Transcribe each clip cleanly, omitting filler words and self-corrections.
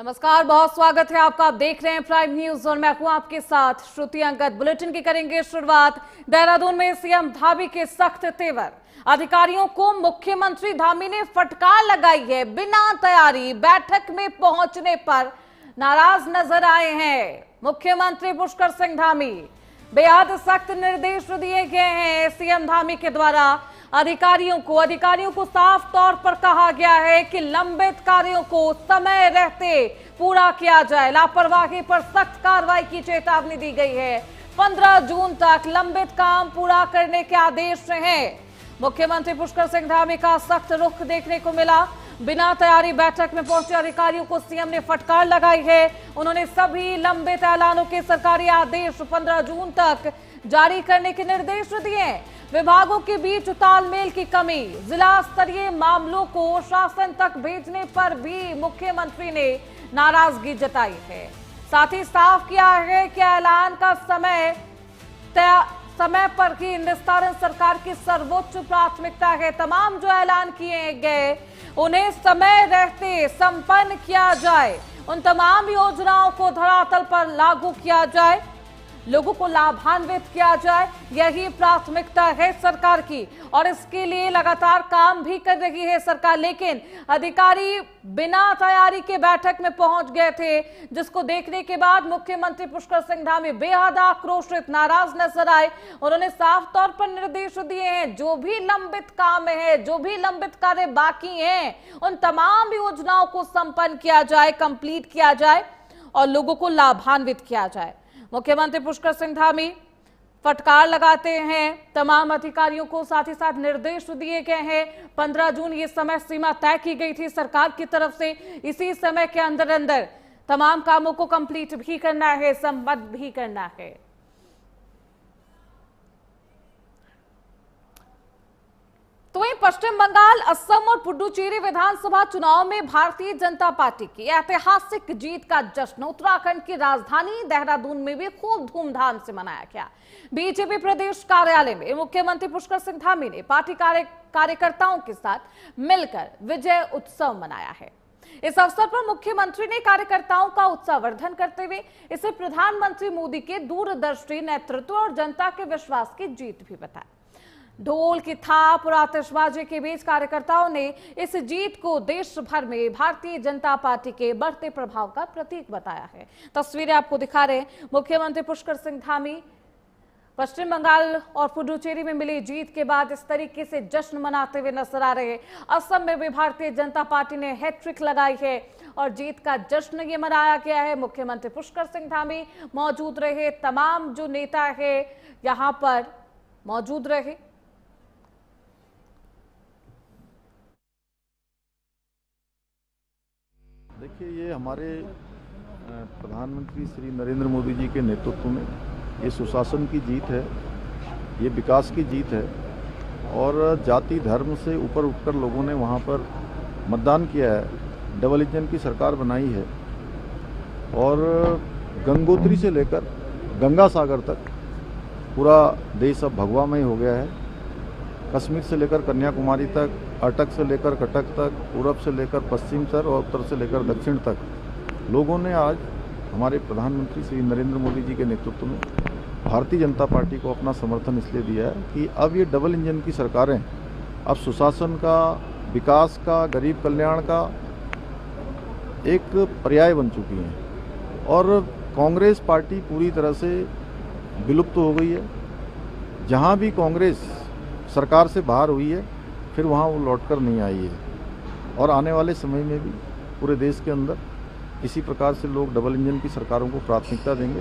नमस्कार, बहुत स्वागत है आपका। आप देख रहे हैं प्राइम न्यूज और मैं हूं आपके साथ श्रुति अंगद। बुलेटिन की करेंगे शुरुआत। देहरादून में सीएम धामी के सख्त तेवर। अधिकारियों को मुख्यमंत्री धामी ने फटकार लगाई है। बिना तैयारी बैठक में पहुंचने पर नाराज नजर आए हैं मुख्यमंत्री पुष्कर सिंह धामी। बेहद सख्त निर्देश दिए गए हैं सीएम धामी के द्वारा अधिकारियों को साफ तौर पर कहा गया है कि लंबित कार्यों को समय रहते पूरा किया जाए। लापरवाही पर सख्त कार्रवाई की चेतावनी दी गई है। 15 जून तक लंबित काम पूरा करने के आदेश हैं। मुख्यमंत्री पुष्कर सिंह धामी का सख्त रुख देखने को मिला। बिना तैयारी बैठक में पहुंचे अधिकारियों को सीएम ने फटकार लगाई है। उन्होंने सभी लंबित ऐलानों के सरकारी आदेश 15 जून तक जारी करने के निर्देश दिए। विभागों के बीच तालमेल की कमी, जिला स्तरीय मामलों को शासन तक भेजने पर भी मुख्यमंत्री ने नाराजगी जताई है। साथ ही साफ किया है कि ऐलान का समय पर ही निस्तारण सरकार की सर्वोच्च प्राथमिकता है। तमाम जो ऐलान किए गए उन्हें समय रहते संपन्न किया जाए। उन तमाम योजनाओं को धरातल पर लागू किया जाए, लोगों को लाभान्वित किया जाए, यही प्राथमिकता है सरकार की और इसके लिए लगातार काम भी कर रही है सरकार। लेकिन अधिकारी बिना तैयारी के बैठक में पहुंच गए थे, जिसको देखने के बाद मुख्यमंत्री पुष्कर सिंह धामी बेहद आक्रोशित, नाराज नजर आए। उन्होंने साफ तौर पर निर्देश दिए हैं, जो भी लंबित काम है, जो भी लंबित कार्य बाकी हैं, उन तमाम योजनाओं को संपन्न किया जाए, कंप्लीट किया जाए और लोगों को लाभान्वित किया जाए। मुख्यमंत्री पुष्कर सिंह धामी फटकार लगाते हैं तमाम अधिकारियों को, साथ ही साथ निर्देश दिए गए हैं। 15 जून ये समय सीमा तय की गई थी सरकार की तरफ से। इसी समय के अंदर अंदर तमाम कामों को कंप्लीट भी करना है, संपन्न भी करना है। तो वहीं पश्चिम बंगाल, असम और पुडुचेरी विधानसभा चुनाव में भारतीय जनता पार्टी की ऐतिहासिक जीत का जश्न उत्तराखंड की राजधानी देहरादून में भी खूब धूमधाम से मनाया गया। बीजेपी प्रदेश कार्यालय में मुख्यमंत्री पुष्कर सिंह धामी ने पार्टी कार्यकर्ताओं के साथ मिलकर विजय उत्सव मनाया है। इस अवसर पर मुख्यमंत्री ने कार्यकर्ताओं का उत्साहवर्धन करते हुए इसे प्रधानमंत्री मोदी के दूरदर्शी नेतृत्व और जनता के विश्वास की जीत भी बताया। ढोल की थाप और आतिशबाजी के बीच कार्यकर्ताओं ने इस जीत को देश भर में भारतीय जनता पार्टी के बढ़ते प्रभाव का प्रतीक बताया है। तस्वीरें आपको दिखा रहे हैं। मुख्यमंत्री पुष्कर सिंह धामी पश्चिम बंगाल और पुडुचेरी में मिली जीत के बाद इस तरीके से जश्न मनाते हुए नजर आ रहे हैं। असम में भी भारतीय जनता पार्टी ने हैट्रिक लगाई है और जीत का जश्न ये मनाया गया है। मुख्यमंत्री पुष्कर सिंह धामी मौजूद रहे, तमाम जो नेता है यहां पर मौजूद रहे। देखिए, ये हमारे प्रधानमंत्री श्री नरेंद्र मोदी जी के नेतृत्व में ये सुशासन की जीत है, ये विकास की जीत है और जाति धर्म से ऊपर उठकर लोगों ने वहाँ पर मतदान किया है। डबल इंजन की सरकार बनाई है और गंगोत्री से लेकर गंगा सागर तक पूरा देश अब भगवामय हो गया है। कश्मीर से लेकर कन्याकुमारी तक, अटक से लेकर कटक तक, पूरब से लेकर पश्चिम तक और उत्तर से लेकर दक्षिण तक लोगों ने आज हमारे प्रधानमंत्री श्री नरेंद्र मोदी जी के नेतृत्व में भारतीय जनता पार्टी को अपना समर्थन इसलिए दिया है कि अब ये डबल इंजन की सरकारें अब सुशासन का, विकास का, गरीब कल्याण का एक पर्याय बन चुकी हैं और कांग्रेस पार्टी पूरी तरह से विलुप्त हो गई है। जहाँ भी कांग्रेस सरकार से बाहर हुई है फिर वहाँ वो लौटकर नहीं आई है और आने वाले समय में भी पूरे देश के अंदर इसी प्रकार से लोग डबल इंजन की सरकारों को प्राथमिकता देंगे।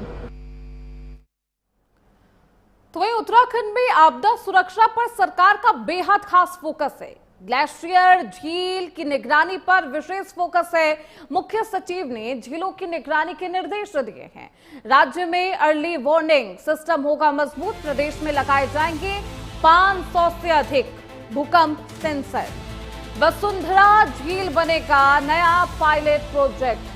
तो वहीं उत्तराखंड में आपदा सुरक्षा पर सरकार का बेहद खास फोकस है। ग्लेशियर झील की निगरानी पर विशेष फोकस है। मुख्य सचिव ने झीलों की निगरानी के निर्देश दिए हैं। राज्य में अर्ली वार्निंग सिस्टम होगा मजबूत। प्रदेश में लगाए जाएंगे 500 से अधिक भूकंप सेंसर। वसुंधरा झील बनेगा नया पायलट प्रोजेक्ट।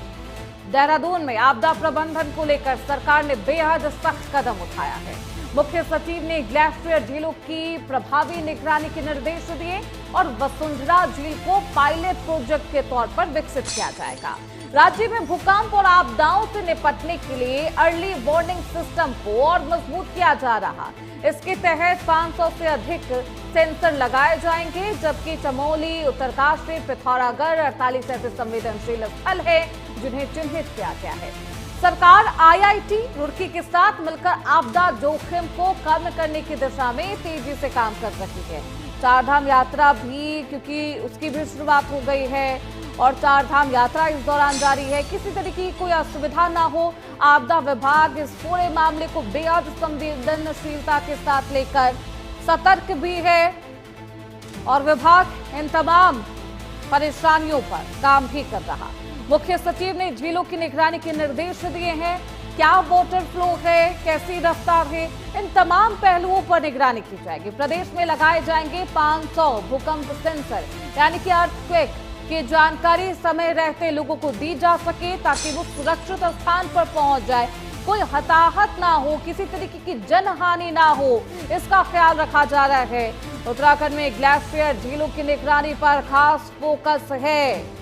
देहरादून में आपदा प्रबंधन को लेकर सरकार ने बेहद सख्त कदम उठाया है। मुख्य सचिव ने ग्लेशियर झीलों की प्रभावी निगरानी के निर्देश दिए और वसुंधरा झील को पायलट प्रोजेक्ट के तौर पर विकसित किया जाएगा। राज्य में भूकंप और आपदाओं से निपटने के लिए अर्ली वार्निंग सिस्टम को और मजबूत किया जा रहा। इसके तहत 500 से अधिक सेंसर लगाए जाएंगे, जबकि चमोली, उत्तरकाशी, पिथौरागढ़ 48 ऐसे संवेदनशील स्थल है जिन्हें चिन्हित किया गया है। सरकार IIT रुड़की के साथ मिलकर आपदा जोखिम को कम करने की दिशा में तेजी से काम कर रही है। चारधाम यात्रा भी, क्योंकि उसकी भी शुरुआत हो गई है और चारधाम यात्रा इस दौरान जारी है। किसी तरीके की कोई असुविधा ना हो, आपदा विभाग इस पूरे मामले को बेहद संवेदनशीलता के साथ लेकर सतर्क भी है और विभाग इन तमाम परेशानियों पर काम भी कर रहा। मुख्य सचिव ने झीलों की निगरानी के निर्देश दिए हैं। क्या वाटर फ्लो है, कैसी रफ्तार है, इन तमाम पहलुओं पर निगरानी की जाएगी। प्रदेश में लगाए जाएंगे 500 भूकंप सेंसर, यानी कि अर्थक्वेक की जानकारी समय रहते लोगों को दी जा सके ताकि वो सुरक्षित स्थान पर पहुंच जाए, कोई हताहत ना हो, किसी तरीके की जनहानि ना हो, इसका ख्याल रखा जा रहा है। उत्तराखंड में ग्लेशियर झीलों की निगरानी पर खास फोकस है।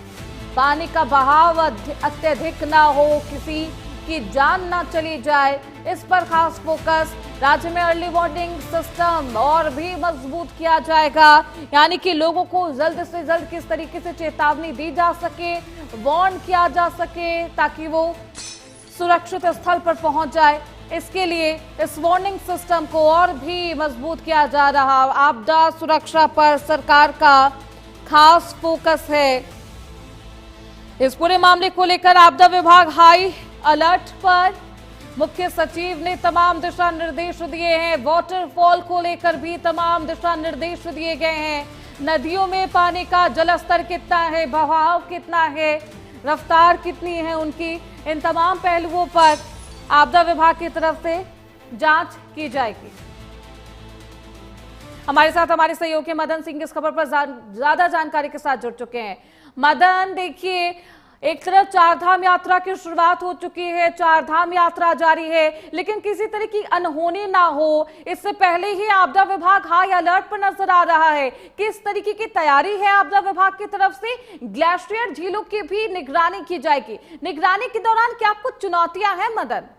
पानी का बहाव अत्यधिक ना हो, किसी की जान ना चली जाए, इस पर खास फोकस। राज्य में अर्ली वार्निंग सिस्टम और भी मजबूत किया जाएगा, यानी कि लोगों को जल्द से जल्द किस तरीके से चेतावनी दी जा सके, वार्न किया जा सके ताकि वो सुरक्षित स्थल पर पहुंच जाए। इसके लिए इस वार्निंग सिस्टम को और भी मजबूत किया जा रहा। आपदा सुरक्षा पर सरकार का खास फोकस है। इस पूरे मामले को लेकर आपदा विभाग हाई अलर्ट पर। मुख्य सचिव ने तमाम दिशा निर्देश दिए हैं। वाटरफॉल को लेकर भी तमाम दिशा निर्देश दिए गए हैं। नदियों में पानी का जलस्तर कितना है, बहाव कितना है, रफ्तार कितनी है उनकी, इन तमाम पहलुओं पर आपदा विभाग की तरफ से जांच की जाएगी। हमारे साथ हमारे सहयोगी मदन सिंह इस खबर पर ज्यादा जानकारी के साथ जुड़ चुके हैं। मदन, देखिए, एक तरफ चारधाम यात्रा की शुरुआत हो चुकी है, चारधाम यात्रा जारी है, लेकिन किसी तरह की अनहोनी ना हो, इससे पहले ही आपदा विभाग हाई अलर्ट पर नजर आ रहा है। किस तरीके की तैयारी है आपदा विभाग की तरफ से? ग्लेशियर झीलों की भी निगरानी की जाएगी। निगरानी के दौरान क्या कुछ चुनौतियां हैं मदन?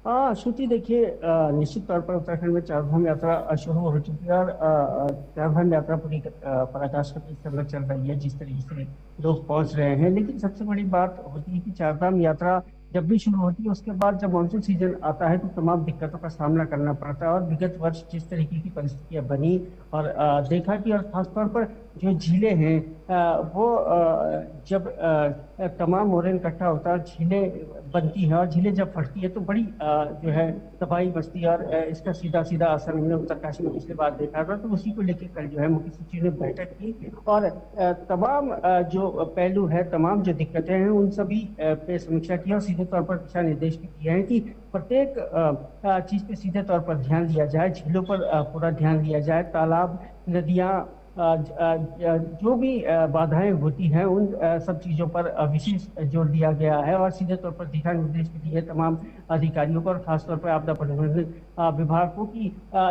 श्रुति, देखिए, निश्चित तौर पर उत्तराखंड में चारधाम यात्रा शुरू हो चुकी है और चारधाम यात्रा पूरी पराकाष्ठा के संग चल रही है, जिस तरीके से लोग पहुंच रहे हैं। लेकिन सबसे बड़ी बात होती है कि चारधाम यात्रा जब भी शुरू होती है उसके बाद जब मानसून सीजन आता है तो तमाम दिक्कतों का सामना करना पड़ता है। और विगत वर्ष जिस तरीके की परिस्थितियां बनी और देखा कि, और खासतौर पर जो झीलें हैं वो जब तमाम मोरन इकट्ठा होता है, झीलें बनती है और झीलें जब फटती है तो बड़ी जो है तबाही मचती है। और इसका सीधा सीधा असर हमने उत्तरकाशी में पिछले बार देखा था। तो उसी को लेकर कल जो है मुख्य सचिव ने बैठक की और तमाम जो पहलू है, तमाम जो दिक्कतें हैं उन सभी पे समीक्षा की और सीधे तौर पर दिशा निर्देश भी दिए हैं कि प्रत्येक चीज पे सीधे तौर पर ध्यान दिया जाए, झीलों पर पूरा ध्यान दिया जाए, तालाब, नदियां, जो भी बाधाएं होती हैं उन सब चीज़ों पर विशेष जोर दिया गया है। और सीधे तौर पर दिशा निर्देश भी दिए तमाम अधिकारियों को और खासतौर पर आपदा प्रबंधन विभाग को कि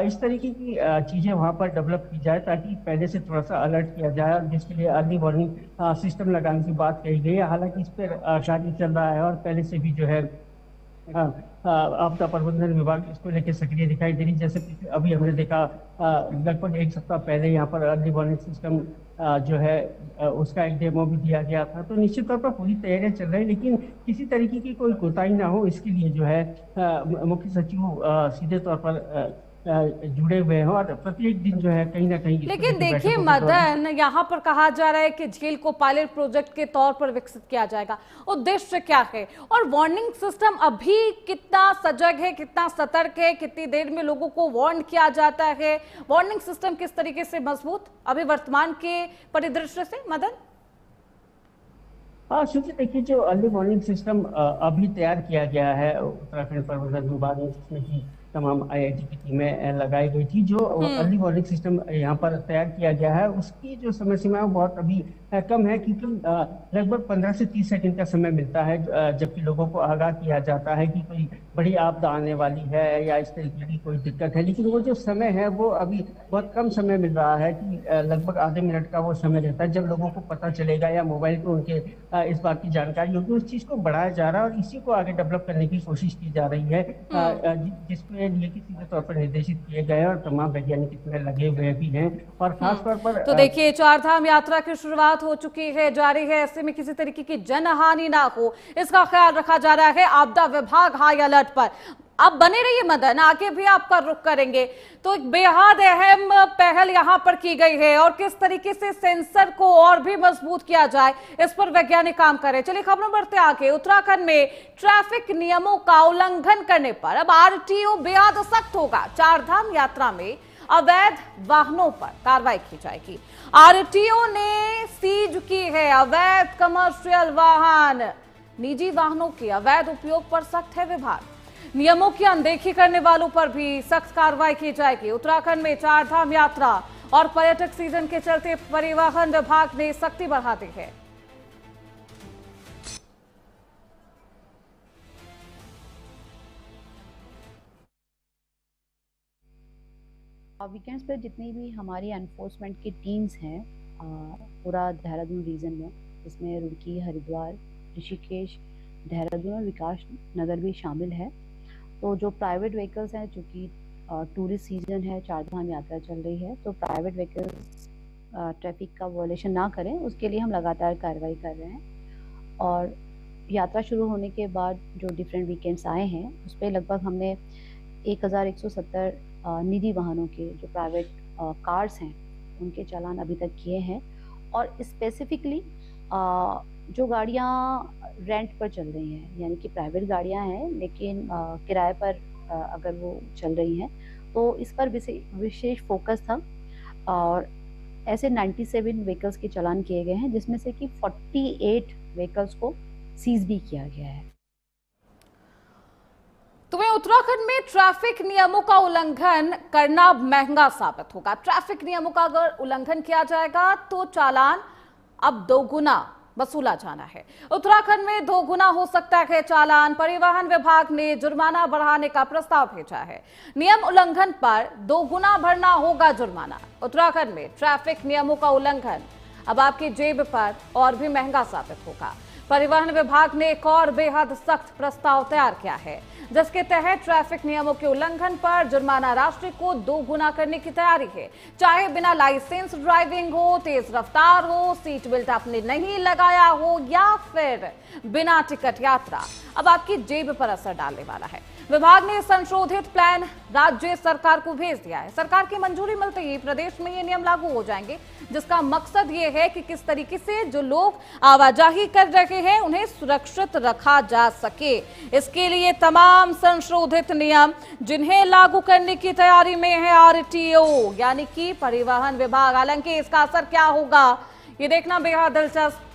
इस तरीके की चीज़ें वहाँ पर डेवलप की जाए ताकि पहले से थोड़ा सा अलर्ट किया जाए, और जिसके लिए अर्ली वार्निंग सिस्टम लगाने की बात कही गई है। हालांकि इस पर कार्य चल रहा है और पहले से भी जो है आपदा प्रबंधन विभाग इसको लेकर सक्रिय दिखाई दे रही। जैसे अभी हमने देखा लगभग एक सप्ताह पहले यहाँ पर अर्ली वार्निंग सिस्टम जो है उसका एक डेमो भी दिया गया था। तो निश्चित तौर पर पूरी तैयारियां चल रही है, लेकिन किसी तरीके की कोई कोताही ना हो इसके लिए जो है मुख्य सचिव सीधे तौर पर जुड़े हुए हैं और प्रत्येक दिन जो है कहीं ना कहीं। लेकिन देखिए मदन, यहाँ पर कहा जा रहा है कि झील को पायलट प्रोजेक्ट के तौर पर विकसित किया जाएगा। उद्देश्य क्या है और वार्निंग सिस्टम अभी कितना सजग है, कितना सतर्क है, कितनी देर में लोगों को वार्न किया जाता है? वार्निंग सिस्टम किस तरीके से मजबूत अभी वर्तमान के परिदृश्य से मदन? सोचिए, देखिए, जो अर्ली वार्निंग सिस्टम अभी तैयार किया गया है उत्तराखंड प्रबंधन विभाग में, जिसमें कि तमाम IIT की टीमें लगाई गई थी। जो अर्ली वार्निंग सिस्टम यहाँ पर तैयार किया गया है, उसकी जो समय सीमा है वो बहुत अभी कम है, क्योंकि लगभग 15 से 30 सेकंड का समय मिलता है, जबकि लोगों को आगाह किया जाता है कि कोई बड़ी आपदा आने वाली है या इस तरीके की कोई दिक्कत है। लेकिन वो जो समय है वो अभी बहुत कम समय मिल रहा है, कि लगभग आधे मिनट का वो समय रहता है, जब लोगों को पता चलेगा या मोबाइल पे उनके इस बात की जानकारी होगी। उस चीज़ को बढ़ाया जा रहा है और इसी को आगे डेवलप करने की कोशिश की जा रही है, जिसके लिए सीधे तौर पर निर्देशित किए गए हैं और तमाम वैज्ञानिक इसमें लगे हुए भी हैं। और खास तौर पर तो देखिए, चारधाम यात्रा की शुरुआत हो चुकी है, जारी है, ऐसे में किसी तरीके की जनहानि ना हो, इसका ख्याल रखा जा रहा है। आपदा विभाग हाई अलर्ट पर। अब बने रहिए मदन, आगे भी आपका रुख करेंगे। तो एक बेहद अहम पहल यहां पर की गई है, और किस तरीके से सेंसर को और भी मजबूत किया जाए, इस पर वैज्ञानिक काम कर रहे हैं। चलिए खबरों बढ़ते आगे। उत्तराखंड में ट्रैफिक नियमों का उल्लंघन करने पर अब RTO बेहद सख्त होगा। चारधाम यात्रा में अवैध वाहनों पर कार्रवाई की जाएगी। RTO ने सीज की है अवैध कमर्शियल वाहन। निजी वाहनों के अवैध उपयोग पर सख्त है विभाग। नियमों की अनदेखी करने वालों पर भी सख्त कार्रवाई की जाएगी। उत्तराखंड में चारधाम यात्रा और पर्यटक सीजन के चलते परिवहन विभाग ने सख्ती बढ़ा दी है। वीकेंड्स पर जितनी भी हमारी एनफोर्समेंट की टीम्स हैं पूरा देहरादून रीजन में, इसमें रुड़की, हरिद्वार, ऋषिकेश, देहरादून और विकास नगर भी शामिल है। तो जो प्राइवेट व्हीकल्स हैं, चूँकि टूरिस्ट सीजन है, चारधाम यात्रा चल रही है, तो प्राइवेट व्हीकल्स ट्रैफिक का वायलेशन ना करें, उसके लिए हम लगातार कार्रवाई कर रहे हैं। और यात्रा शुरू होने के बाद जो डिफरेंट वीकेंड्स आए हैं, उस पर लगभग हमने 1170 निजी वाहनों के जो प्राइवेट कार्स हैं उनके चालान अभी तक किए हैं। और स्पेसिफिकली जो गाड़ियाँ रेंट पर चल रही हैं, यानी कि प्राइवेट गाड़ियाँ हैं लेकिन किराए पर अगर वो चल रही हैं, तो इस पर विशेष फोकस था। और ऐसे 97 व्हीकल्स के चालान किए गए हैं, जिसमें से कि 48 व्हीकल्स को सीज भी किया गया है। तुम्हें उत्तराखंड में ट्रैफिक नियमों का उल्लंघन करना महंगा साबित होगा। ट्रैफिक नियमों का अगर उल्लंघन किया जाएगा तो चालान अब 2 गुना वसूला जाना है। उत्तराखंड में 2 गुना हो सकता है चालान। परिवहन विभाग ने जुर्माना बढ़ाने का प्रस्ताव भेजा है। नियम उल्लंघन पर 2 गुना भरना होगा जुर्माना। उत्तराखंड में ट्रैफिक नियमों का उल्लंघन अब आपकी जेब पर और भी महंगा साबित होगा। परिवहन विभाग ने एक और बेहद सख्त प्रस्ताव तैयार किया है, जिसके तहत ट्रैफिक नियमों के उल्लंघन पर जुर्माना राशि को 2 गुना करने की तैयारी है। चाहे बिना लाइसेंस ड्राइविंग हो, तेज रफ्तार हो, सीट बेल्ट आपने नहीं लगाया हो या फिर बिना टिकट यात्रा, अब आपकी जेब पर असर डालने वाला है। विभाग ने संशोधित प्लान राज्य सरकार को भेज दिया है। सरकार की मंजूरी मिलते ही प्रदेश में ये नियम लागू हो जाएंगे, जिसका मकसद ये है कि किस तरीके से जो लोग आवाजाही कर रहे हैं उन्हें सुरक्षित रखा जा सके। इसके लिए तमाम संशोधित नियम जिन्हें लागू करने की तैयारी में है RTO यानी कि परिवहन विभाग। हालांकि इसका असर क्या होगा ये देखना बेहद दिलचस्प।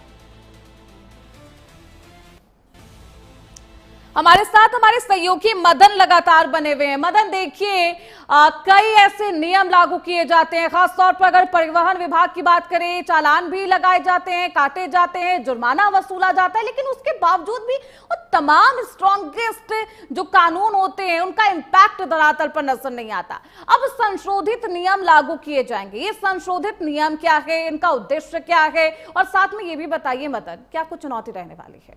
हमारे साथ हमारे सहयोगी मदन लगातार बने हुए हैं। मदन, देखिए कई ऐसे नियम लागू किए जाते हैं, खासतौर पर अगर परिवहन विभाग की बात करें, चालान भी लगाए जाते हैं, काटे जाते हैं, जुर्माना वसूला जाता है, लेकिन उसके बावजूद भी वो तमाम स्ट्रॉन्गेस्ट जो कानून होते हैं उनका इम्पैक्ट धरातल पर नजर नहीं आता। अब संशोधित नियम लागू किए जाएंगे। ये संशोधित नियम क्या है, इनका उद्देश्य क्या है, और साथ में ये भी बताइए मदन, क्या कुछ चुनौती रहने वाली है?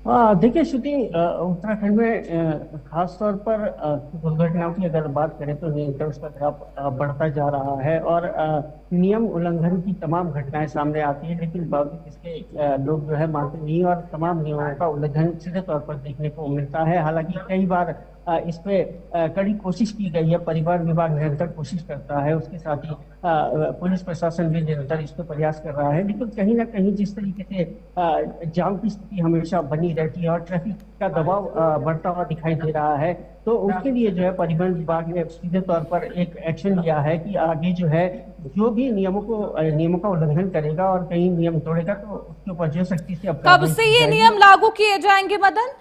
देखिए श्रुति, उत्तराखंड में खास तौर पर दुर्घटनाओं की अगर बात करें तो निरंतर उसका ग्राफ बढ़ता जा रहा है और नियम उल्लंघन की तमाम घटनाएं सामने आती है, लेकिन बावजूद इसके लोग जो है मानते नहीं और तमाम नियमों का उल्लंघन सीधे तौर पर देखने को मिलता है। हालांकि कई बार इस पे कड़ी कोशिश की गई है, परिवहन विभाग निरंतर कोशिश करता है, उसके साथ ही पुलिस प्रशासन भी निरंतर इस पे प्रयास कर रहा है, लेकिन कहीं ना कहीं जिस तरीके से जाम की स्थिति हमेशा बनी रहती है और ट्रैफिक का दबाव बढ़ता हुआ दिखाई दे रहा है, तो उसके लिए जो है परिवहन विभाग ने सीधे तौर पर एक एक्शन लिया है कि आगे जो है जो भी नियमों का उल्लंघन करेगा और कहीं नियम तोड़ेगा तो उसके ऊपर जो सख्ती से कब से ये नियम लागू किए जाएंगे मदन?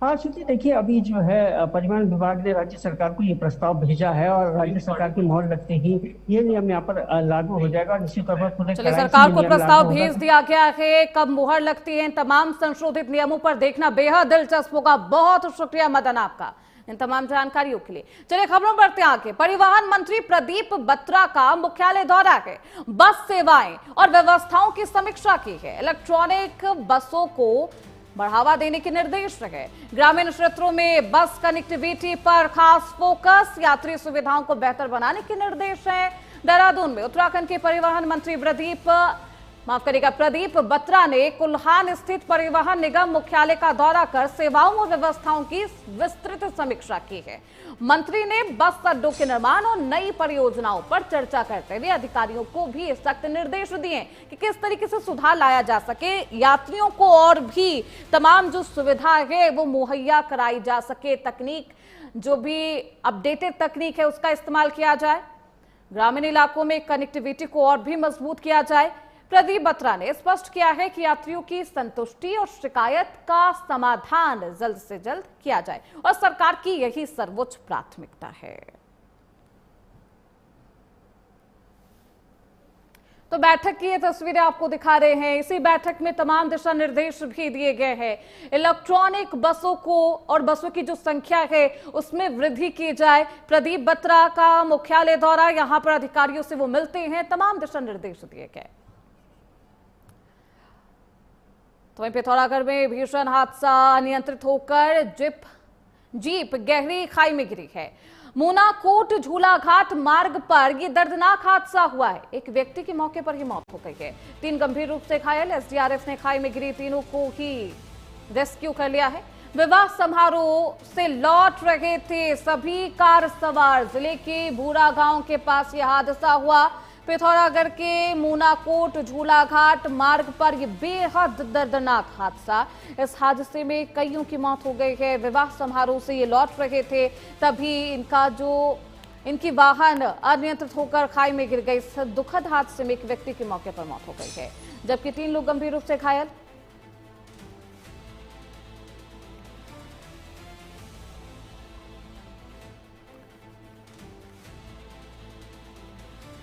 हाँ श्रुति, देखिए अभी जो है परिवहन विभाग ने राज्य सरकार को ये प्रस्ताव भेजा है और राज्य सरकार की मोहर लगते ही ये नियम यहाँ पर लागू हो जाएगा। निश्चित तौर पर पूरे चलिए, कड़ाई से सरकार ये को नियम प्रस्ताव लागू भेज होगा। दिया गया है। कब मुहर लगती है, इन तमाम संशोधित नियमों पर देखना बेहद दिलचस्प होगा। बहुत शुक्रिया मदन आपका इन तमाम जानकारियों के लिए। चलिए खबरों बढ़ते हैं आगे। परिवहन मंत्री प्रदीप बत्रा का मुख्यालय दौरा है, बस सेवाएं और व्यवस्थाओं की समीक्षा की है। इलेक्ट्रॉनिक बसों को बढ़ावा देने के निर्देश रहे। ग्रामीण क्षेत्रों में बस कनेक्टिविटी पर खास फोकस, यात्री सुविधाओं को बेहतर बनाने के निर्देश हैं। देहरादून में उत्तराखंड के परिवहन मंत्री प्रदीप बत्रा ने कुल्हान स्थित परिवहन निगम मुख्यालय का दौरा कर सेवाओं और व्यवस्थाओं की विस्तृत समीक्षा की है। मंत्री ने बस अड्डों के निर्माण और नई परियोजनाओं पर चर्चा करते हुए अधिकारियों को भी सख्त निर्देश दिए कि किस तरीके से सुधार लाया जा सके, यात्रियों को और भी तमाम जो सुविधा है वो मुहैया कराई जा सके। तकनीक जो भी अपडेटेड तकनीक है उसका इस्तेमाल किया जाए, ग्रामीण इलाकों में कनेक्टिविटी को और भी मजबूत किया जाए। प्रदीप बत्रा ने स्पष्ट किया है कि यात्रियों की संतुष्टि और शिकायत का समाधान जल्द से जल्द किया जाए और सरकार की यही सर्वोच्च प्राथमिकता है। तो बैठक की ये तस्वीरें आपको दिखा रहे हैं। इसी बैठक में तमाम दिशा निर्देश भी दिए गए हैं। इलेक्ट्रॉनिक बसों को और बसों की जो संख्या है उसमें वृद्धि की जाए। प्रदीप बत्रा का मुख्यालय दौरा, यहां पर अधिकारियों से वो मिलते हैं, तमाम दिशा निर्देश दिए गए। तो वहीं पिथौरागढ़ में भीषण हादसा, अनियंत्रित होकर जीप गहरी खाई में गिरी है। मूनाकोट झूलाघाट मार्ग पर यह दर्दनाक हादसा हुआ है। एक व्यक्ति की मौके पर ही मौत हो गई है, 3 गंभीर रूप से घायल। एसडीआरएफ ने खाई में गिरी तीनों को ही रेस्क्यू कर लिया है। विवाह समारोह से लौट रहे थे सभी कार सवार। जिले के भूरा गांव के पास यह हादसा हुआ। पिथौरागढ़ के मूनाकोट झूलाघाट मार्ग पर यह बेहद दर्दनाक हादसा। इस हादसे में कईयों की मौत हो गई है। विवाह समारोह से ये लौट रहे थे, तभी इनकी वाहन अनियंत्रित होकर खाई में गिर गई। इस दुखद हादसे में एक व्यक्ति की मौके पर मौत हो गई है, जबकि 3 लोग गंभीर रूप से घायल।